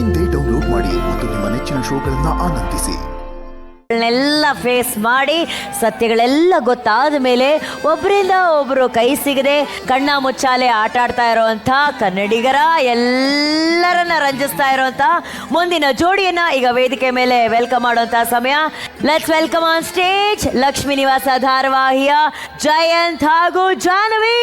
ಇಂದೇ ಡೌನ್ಲೋಡ್ ಮಾಡಿ ಮತ್ತು ನಿಮ್ಮ ನೆಚ್ಚಿನ ಶೋಗಳನ್ನ ಆನಂದಿಸಿ. ಎಲ್ಲ ಫೇಸ್ ಮಾಡಿ ಸತ್ಯಗಳೆಲ್ಲ ಗೊತ್ತಾದ ಮೇಲೆ ಒಬ್ಬರಿಂದ ಒಬ್ಬರು ಕೈ ಸಿಗದೆ ಕಣ್ಣ ಮುಚ್ಚಾಲೆ ಆಟ ಆಡ್ತಾ ಇರೋವಂಥ ಕನ್ನಡಿಗರ ಎಲ್ಲರನ್ನ ರಂಜಿಸ್ತಾ ಇರೋವಂಥ ಮುಂದಿನ ಜೋಡಿಯನ್ನ ಈಗ ವೇದಿಕೆ ಮೇಲೆ ವೆಲ್ಕಮ್ ಮಾಡುವಂಥ ಸಮಯ. Let's welcome on stage Lakshmi ನಿವಾಸ ಧಾರಾವಾಹಿಯ ಜಯಂತ್ ಹಾಗೂ ಜಾಹ್ನವಿ.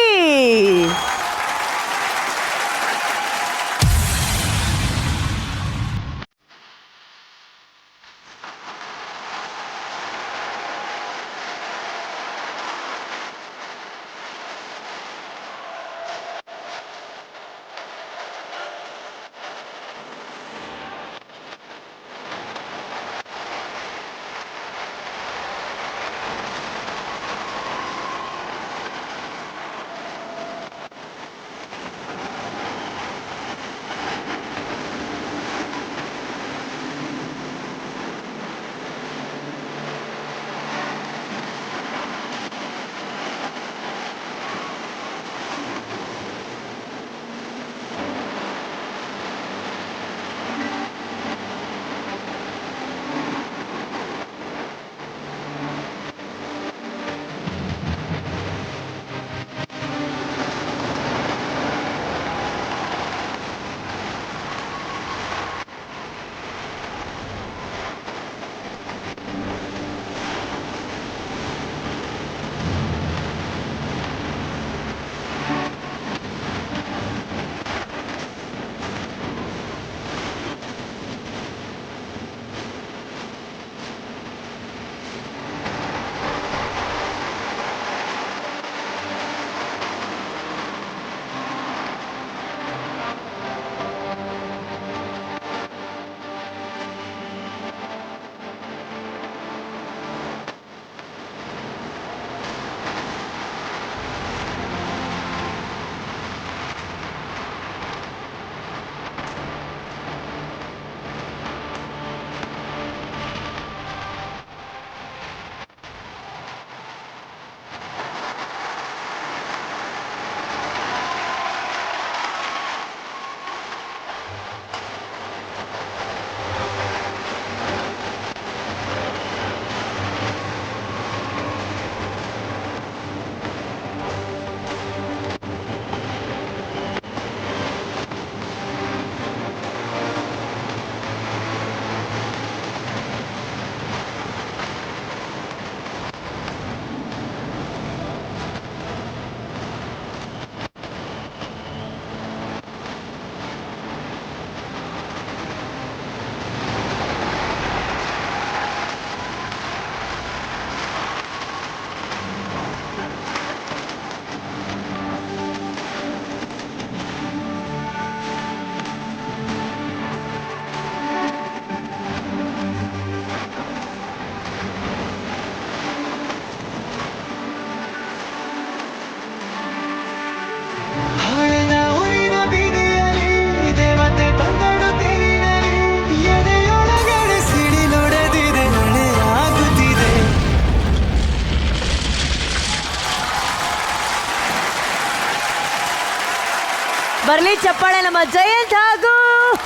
ಬರ್ಲಿ ಚಪ್ಪಾಳೆ ನಮ್ಮ ಜಯಂತ್ ಹಾಗೂ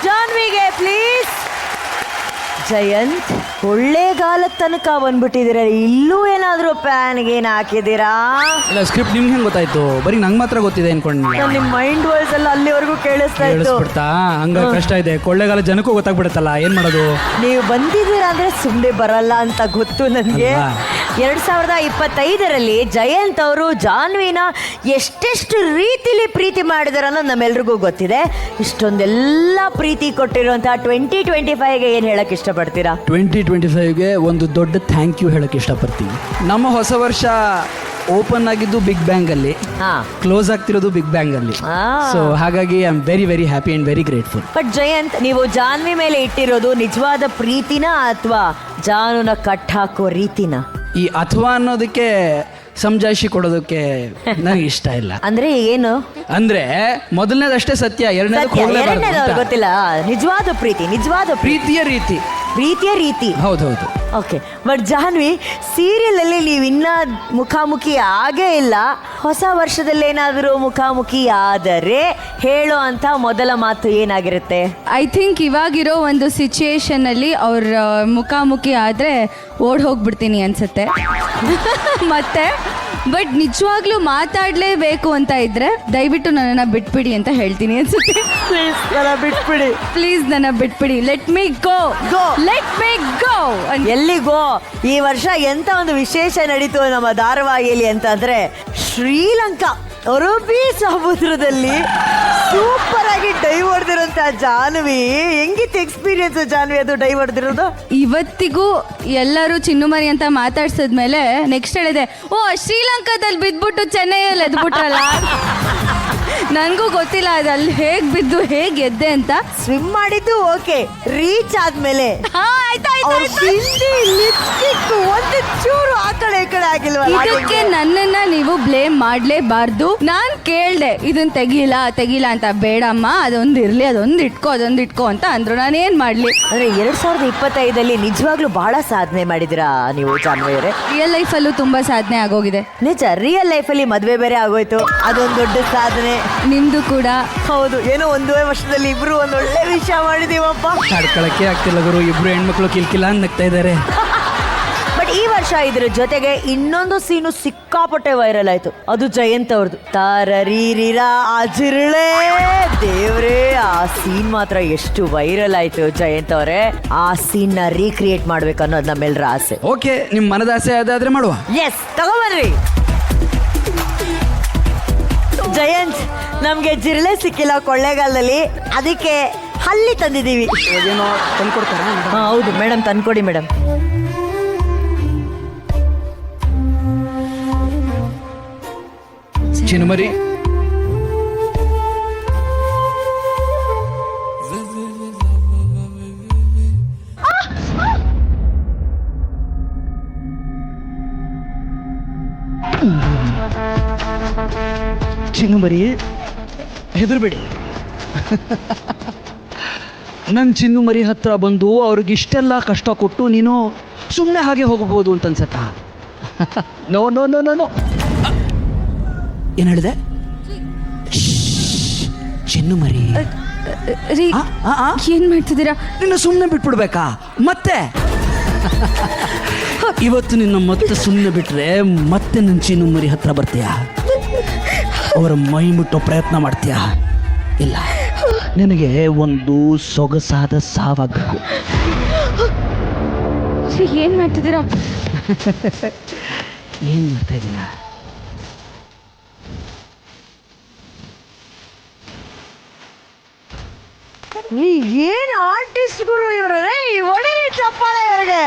ಜಾಹ್ನವಿಗೆ ಪ್ಲೀಸ್. ಜಯಂತ್ ಕೊಳ್ಳೇಗಾಲದ ತನಕ ಬಂದ್ಬಿಟ್ಟಿದ್ದೀರ, ಇಲ್ಲೂ ಏನಾದರೂ ಪ್ಯಾನ್ಗೆ ಏನು ಹಾಕಿದ್ದೀರಾ? ಇಲ್ಲ, ಸ್ಕ್ರಿಪ್ಟ್ ನಿಮ್ಗೆ ಹೆಂಗೆ ಗೊತ್ತಾಯ್ತು? ಬರೀ ನಂಗೆ ಮಾತ್ರ ಗೊತ್ತಿದೆ ಅನ್ಕೊಂಡು. ನಿಮ್ಮ ಮೈಂಡ್ ವಾಯ್ಸ್ ಎಲ್ಲ ಅಲ್ಲಿವರೆಗೂ ಕೇಳಿಸ್ತಾ ಇತ್ತು. ಹಂಗ ಕಷ್ಟ ಇದೆ, ಕೊಳ್ಳೇಗಾಲ ಜನಕ್ಕೂ ಗೊತ್ತಾಗ್ಬಿಡುತ್ತಲ್ಲ, ಏನ್ ಮಾಡೋದು? ನೀವು ಬಂದಿದ್ದೀರಾ ಅಂದ್ರೆ ಸುಮ್ಮನೆ ಬರಲ್ಲ ಅಂತ ಗೊತ್ತು ನನಗೆ. 2025ರಲ್ಲಿ ಜಯಂತ್ ಅವರು ಜಾಹ್ನವಿನ ಎಷ್ಟೆಷ್ಟು ರೀತಿಲಿ ಪ್ರೀತಿ ಮಾಡಿದಾರೆ ಅನ್ನೋದು ನಮ್ಮೆಲ್ರಿಗೂ ಗೊತ್ತಿದೆ. ಇಷ್ಟೊಂದೆಲ್ಲ ಪ್ರೀತಿ ಕೊಟ್ಟಿರುವಂತಹ 2025ಗೆ ಏನು ಹೇಳಕ್ ಇಷ್ಟಪಡ್ತೀರಾ? 2025ಗೆ ಒಂದು ದೊಡ್ಡ ಥ್ಯಾಂಕ್ ಯು ಹೇಳಕ್ ಇಷ್ಟಪಡ್ತೀನಿ. ನಮ್ಮ ಹೊಸ ವರ್ಷ ಓಪನ್ ಆಗಿದ್ದು ಬಿಗ್ ಬ್ಯಾಂಗ್ ಅಲ್ಲಿ, ಕ್ಲೋಸ್ ಆಗ್ತಿರೋದು ಬಿಗ್ ಬ್ಯಾಂಗ್ ಅಲ್ಲಿ. ಸೊ ಹಾಗಾಗಿ I am very very happy and very grateful. But Jayanth, ನೀವು ಜಾಹ್ನವಿ ಮೇಲೆ ಇಟ್ಟಿರೋದು ನಿಜವಾದ ಪ್ರೀತಿನ ಅಥವಾ ಜಾನುನ ಕಟ್ ಹಾಕೋ ರೀತಿನ? ಈ ಅಥವಾ ಅನ್ನೋದಕ್ಕೆ ಸಮಜಾಯಿಷಿ ಕೊಡೋದಕ್ಕೆ ನನಗೆ ಇಷ್ಟ ಇಲ್ಲ. ಅಂದ್ರೆ ಏನು? ಅಂದ್ರೆ ಮೊದಲನೇದಷ್ಟೇ ಸತ್ಯ, ಎರಡನೇದು ಗೊತ್ತಿಲ್ಲ. ನಿಜವಾದ ಪ್ರೀತಿ, ನಿಜವಾದ ಪ್ರೀತಿಯ ರೀತಿ. ಪ್ರೀತಿಯ ರೀತಿ. ಹೌದೌದು. ಓಕೆ, ಬಟ್ ಜಾನ್ವಿ, ಸೀರಿಯಲಲ್ಲಿ ನೀವು ಇನ್ನ ಮುಖಾಮುಖಿ ಆಗೇ ಇಲ್ಲ. ಹೊಸ ವರ್ಷದಲ್ಲಿ ಏನಾದರೂ ಮುಖಾಮುಖಿ ಆದರೆ ಹೇಳೋ ಅಂತ ಮೊದಲ ಮಾತು ಏನಾಗಿರುತ್ತೆ? ಐ ಥಿಂಕ್ ಇವಾಗಿರೋ ಒಂದು ಸಿಚುಯೇಷನ್ ಅಲ್ಲಿ ಅವ್ರ ಮುಖಾಮುಖಿ ಆದರೆ ಓಡ್ ಹೋಗ್ಬಿಡ್ತೀನಿ ಅನ್ಸುತ್ತೆ. ಮತ್ತೆ ಬಟ್ ನಿಜವಾಗ್ಲೂ ಮಾತಾಡಲೇಬೇಕು ಅಂತ ಇದ್ರೆ ದಯವಿಟ್ಟು ನನ್ನನ್ನು ಬಿಟ್ಬಿಡಿ ಅಂತ ಹೇಳ್ತೀನಿ ಅನ್ಸುತ್ತೆ. ಬಿಟ್ಬಿಡಿ ಪ್ಲೀಸ್ ನನ್ನ ಬಿಟ್ಬಿಡಿ. Let me go, let me go. ಎಲ್ಲಿಗೋ? ಈ ವರ್ಷ ಎಂತ ಒಂದು ವಿಶೇಷ ನಡೀತು ನಮ್ಮ ಧಾರಾವಾಹಿಯಲ್ಲಿ ಅಂತಂದ್ರೆ, ಶ್ರೀಲಂಕಾ ಅರಬ್ಬಿ ಸಮುದ್ರದಲ್ಲಿ ಸೂಪರ್ ಆಗಿ ಡೈವ್ ಹೊಡೆದಿರೋಂತ ಜಾನ್ವಿ. ಹೆಂಗಿತ್ತು ಎಕ್ಸ್ಪೀರಿಯನ್ಸ್ ಜಾನ್ವಿ ಅದು ಡೈವ್ ಹೊಡೆದಿರೋದು? ಇವತ್ತಿಗೂ ಎಲ್ಲರೂ ಚಿನ್ನುಮರಿ ಅಂತ ಮಾತಾಡ್ಸಿದ್ಮೇಲೆ ನೆಕ್ಸ್ಟ್ ಹೇಳಿದೆ, ಓ ಶ್ರೀಲಂಕಾದಲ್ಲಿ ಬಿದ್ಬಿಟ್ಟು ಚೆನ್ನೈಯಲ್ಲಿ ಎದ್ಬಿಟ್ರಲ್ಲ. ನನಗೂ ಗೊತ್ತಿಲ್ಲ ಅದು ಅಲ್ಲಿ ಹೇಗ್ ಬಿದ್ದು ಹೇಗ್ ಎದ್ದೆ ಅಂತ. ಸ್ವಿಮ್ ಮಾಡಿದ್ದು ಓಕೆ, ರೀಚ್ ಆದ್ಮೇಲೆ ಒಂದು ಚೂರು ಆ ಕಡೆ ಈ ಕಡೆ ಆಗಿಲ್ವಲ್ಲ. ಇದಕ್ಕೆ ನನ್ನನ್ನ ನೀವು ಬ್ಲೇಮ್ ಮಾಡ್ಲೇಬಾರ್ದು. ನಾನ್ ಕೇಳ್ದೆ ಇದನ್ನ ತೆಗಿಲ್ಲ ಅಂತ. ಬೇಡಮ್ಮ, ಅದೊಂದು ಇರ್ಲಿ, ಅದೊಂದು ಇಟ್ಕೋ ಅಂತ ಅಂದ್ರು. ನಾನೇನ್ ಮಾಡ್ಲಿ? ಅಂದ್ರೆ 2025 ನಿಜವಾಗ್ಲೂ ಬಹಳ ಸಾಧನೆ ಮಾಡಿದಿರಾ ನೀವು ಜಾನ್ವಿ ಅವರೇ. ರಿಯಲ್ ಲೈಫಲ್ಲೂ ತುಂಬಾ ಸಾಧನೆ ಆಗೋಗಿದೆ. ನಿಜ, ರಿಯಲ್ ಲೈಫಲ್ಲಿ ಮದ್ವೆ ಬೇರೆ ಆಗೋಯ್ತು, ಅದೊಂದು ದೊಡ್ಡ ಸಾಧನೆ. ನಿಮ್ದು ಕೂಡ ಹೌದು. ಏನೋ 1 ವರ್ಷದಲ್ಲಿ ಇಬ್ರು ಒಂದ್ ಒಳ್ಳೆ ವಿಷಯ ಮಾಡಿದೀವಪ್ಪ. ತಡ್ಕೊಳಕ್ಕೆ ಆಗ್ತಿಲ್ಲ ಗುರು, ಇಬ್ರು ಹೆಣ್ಮಕ್ಳು ಕಿಲ್ಕಿಲ್ಲ ಅಂತ ನಗ್ತಾ ಇದ್ದಾರೆ. ಬಟ್ ಈ ವರ್ಷ ಇದ್ರ ಜೊತೆಗೆ ಇನ್ನೊಂದು ಸೀನು ಸಿಕ್ಕಾಪಟ್ಟೆ ವೈರಲ್ ಆಯ್ತು. ಅದು ಜಯಂತ್ ಅವ್ರದ್ದು. ತಾರರೀರಿರ ಅಜಿರಳೆ ದೇವ್ರೇ, ಆ ಸೀನ್ ಮಾತ್ರ ಎಷ್ಟು ವೈರಲ್ ಆಯ್ತು ಜಯಂತ್ ಅವರೇ. ಆ ಸೀನ್ ನ ರೀಕ್ರಿಯೇಟ್ ಮಾಡ್ಬೇಕು ಅನ್ನೋದು ನಮ್ಮೆಲ್ಲರ ಆಸೆ. ಓಕೆ, ನಿಮ್ ಮನದ ಆಸೆ ಅದಾದ್ರೆ ಮಾಡುವ. ಎಸ್, ತಗೊಂಬನ್ರಿ. ಜಯಂತ್, ನಮ್ಗೆ ಜಿರಳೆ ಸಿಕ್ಕಿಲ್ಲ ಕೊಳ್ಳೇಗಾಲದಲ್ಲಿ, ಅದಕ್ಕೆ ಹಲ್ಲಿ ತಂದಿದ್ದೀವಿ. ತಂದ್ಕೊಡ್ತಾರ? ಹೌದು ಮೇಡಮ್, ತಂದ್ಕೊಡಿ ಮೇಡಮ್. ಚಿನ್ನುಮರಿ, ಚಿನ್ನುಮರಿ, ಹೆದರ್ಬೇಡಿ. ನನ್ನ ಚಿನ್ನುಮರಿ ಹತ್ರ ಬಂದು ಅವ್ರಿಗಿಷ್ಟೆಲ್ಲ ಕಷ್ಟ ಕೊಟ್ಟು ನೀನು ಸುಮ್ಮನೆ ಹಾಗೆ ಹೋಗಬಹುದು ಅಂತ ಅನ್ಸತ್ತ? No no no no no. ಏನ್ ಹೇಳಿದೆ? ಚಿನ್ನುಮರಿ, ರೀ, ಏನ್ ಮಾಡ್ತಿದ್ದೀರಾ? ನಿನ್ನ ಸುಮ್ಮನೆ ಬಿಟ್ಬಿಡ್ಬೇಕಾ ಮತ್ತೆ? ಇವತ್ತು ನಿನ್ನ ಮತ್ತೆ ಸುಮ್ಮನೆ ಬಿಟ್ರೆ ಮತ್ತೆ ನನ್ನ ಚಿನ್ನುಮರಿ ಹತ್ರ ಬರ್ತೀಯಾ? ಅವರ ಮೈ ಮುಟ್ಟೋ ಪ್ರಯತ್ನ ಮಾಡ್ತೀಯಾ? ಇಲ್ಲ, ನಿನಗೆ ಒಂದು ಸೊಗಸಾದ ಸಾವಾಗಬೇಕು. ಏನ್ ಮಾಡ್ತಿದ್ದೀರಾ? ಏನ್ ಮಾಡ್ತಾ ಇದ್ದೀರಾ? ಏನ್ ಆರ್ಟಿಸ್ಟ್ ಗುರು ಇವ್ರೆ, ಒಳ್ಳೆ ಚಪ್ಪಾಳೆ ಇವ್ರಿಗೆ.